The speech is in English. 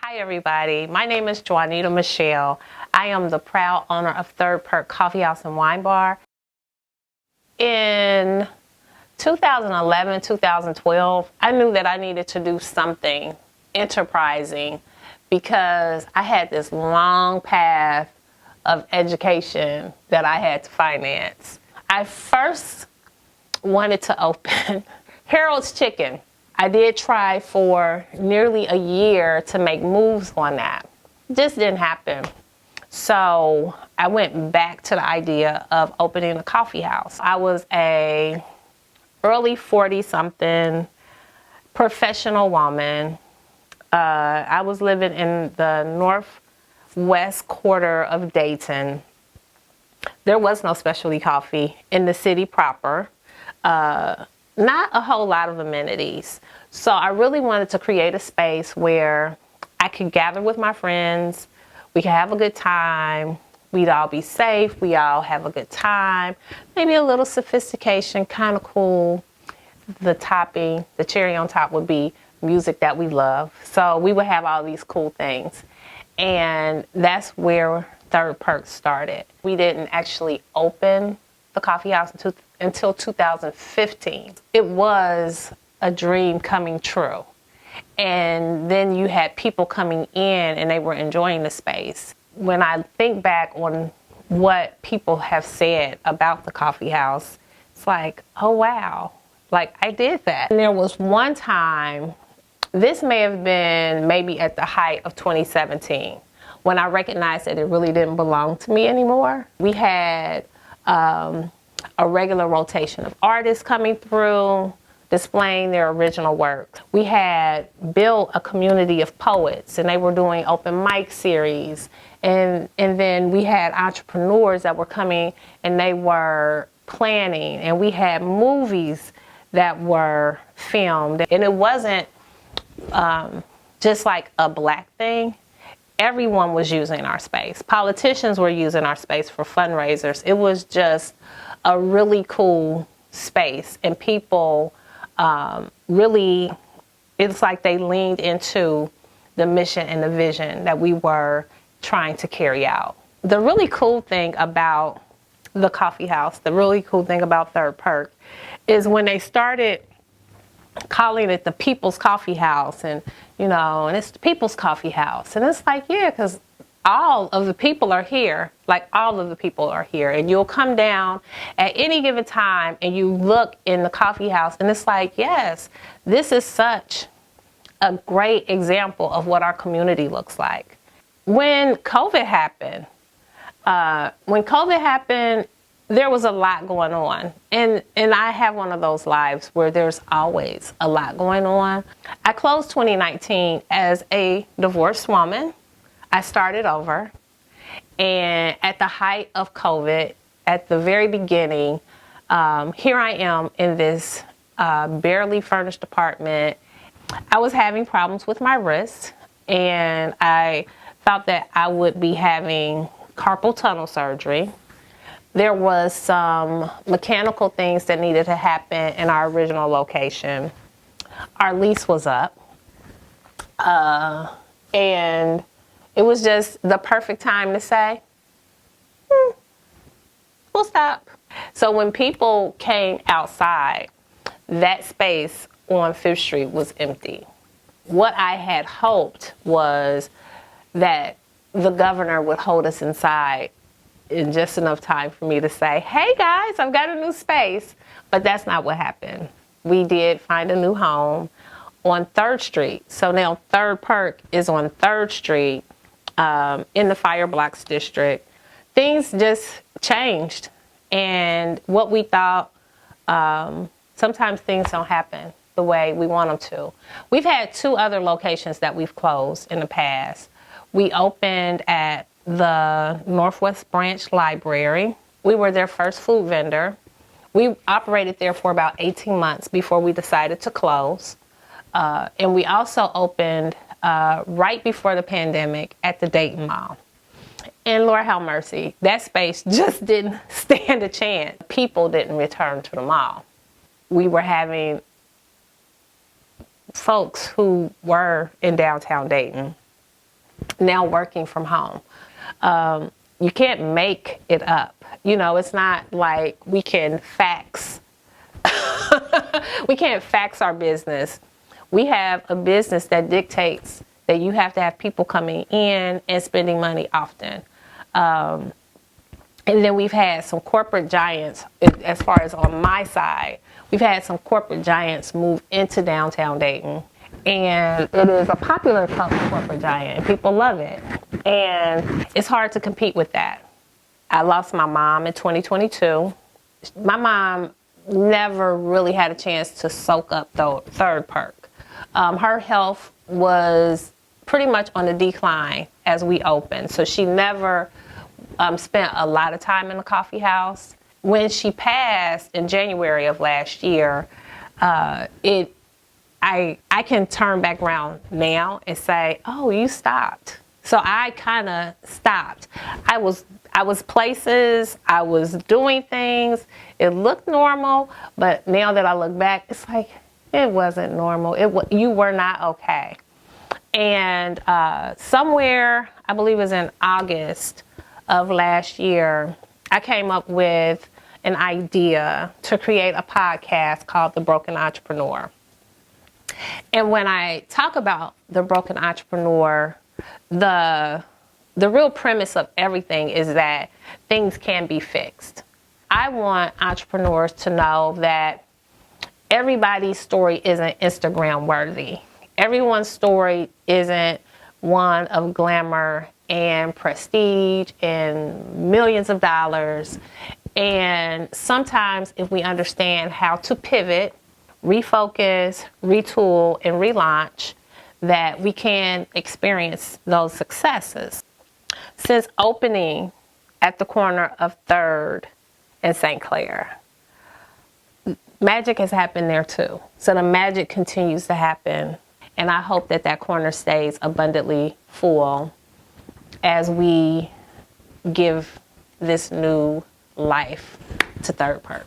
Hi everybody, my name is Juanita Michelle. I am the proud owner of Perk Coffeehouse and Wine Bar. In 2011, 2012, I knew that I needed to do something enterprising because I had this long path of education that I had to finance. I first wanted to open Harold's Chicken. I did try for nearly a year to make moves on that. Just didn't happen. So I went back to the idea of opening a coffee house. I was a early 40-something professional woman. I was living in the northwest quarter of Dayton. There was no specialty coffee in the city proper. Not a whole lot of amenities. So I really wanted to create a space where I could gather with my friends. We could have a good time. We'd all be safe. We all have a good time. Maybe a little sophistication, kind of cool. The topping, the cherry on top would be music that we love. So we would have all these cool things. And that's where Perk started. We didn't actually open the coffee house until 2015. It was a dream coming true. And then you had people coming in and they were enjoying the space. When I think back on what people have said about the coffee house, it's like, oh wow, like I did that. And there was one time, this may have been maybe at the height of 2017, when I recognized that it really didn't belong to me anymore. We had a regular rotation of artists coming through, displaying their original work. We had built a community of poets, and they were doing open mic series. And then we had entrepreneurs that were coming, and they were planning. And we had movies that were filmed. And it wasn't just like a black thing. Everyone was using our space. Politicians were using our space for fundraisers. It was just a really cool space, and people really, it's like they leaned into the mission and the vision that we were trying to carry out. The really cool thing about the coffee house, the really cool thing about Perk, is when they started calling it the People's Coffee House, and and it's the People's Coffee House, and it's like, yeah, because all of the people are here. Like, all of the people are here. And you'll come down at any given time and you look in the coffee house and it's like, yes, this is such a great example of what our community looks like. When COVID happened, there was a lot going on. And I have one of those lives where there's always a lot going on. I closed 2019 as a divorced woman. I started over, and at the height of COVID, at the very beginning, here I am in this barely furnished apartment. I was having problems with my wrist, and I thought that I would be having carpal tunnel surgery. There was some mechanical things that needed to happen in our original location. Our lease was up, and it was just the perfect time to say, we'll stop. So when people came outside, that space on Fifth Street was empty. What I had hoped was that the governor would hold us inside in just enough time for me to say, hey guys, I've got a new space. But that's not what happened. We did find a new home on 3rd Street. So now Perk is on 3rd Street. In the Fire Blocks district. Things just changed, and what we thought, sometimes things don't happen the way we want them to. We've had 2 other locations that we've closed in the past. We opened at the Northwest Branch Library. We were their first food vendor. We operated there for about 18 months before we decided to close. And we also opened right before the pandemic at the Dayton Mall. And Lord have mercy, that space just didn't stand a chance. People didn't return to the mall. We were having folks who were in downtown Dayton now working from home. You can't make it up. You know, it's not like we can fax. We can't fax our business. We have a business that dictates that you have to have people coming in and spending money often. And then we've had some corporate giants, as far as on my side, we've had some corporate giants move into downtown Dayton. And it is a popular corporate giant, and people love it. And it's hard to compete with that. I lost my mom in 2022. My mom never really had a chance to soak up the third perk. Her health was pretty much on the decline as we opened. So she never spent a lot of time in the coffee house. When she passed in January of last year, I can turn back around now and say, oh, you stopped. So I kind of stopped. I was places, I was doing things. It looked normal, but now that I look back, it's like, it wasn't normal. You were not okay. And somewhere, I believe it was in August of last year, I came up with an idea to create a podcast called The Broken Entrepreneur. And when I talk about the broken entrepreneur, the real premise of everything is that things can be fixed. I want entrepreneurs to know that everybody's story isn't Instagram worthy. Everyone's story isn't one of glamour and prestige and millions of dollars. And sometimes if we understand how to pivot, refocus, retool, and relaunch, that we can experience those successes. Since opening at the corner of 3rd and St. Clair, magic has happened there too. So the magic continues to happen. And I hope that that corner stays abundantly full as we give this new life to Third Perk.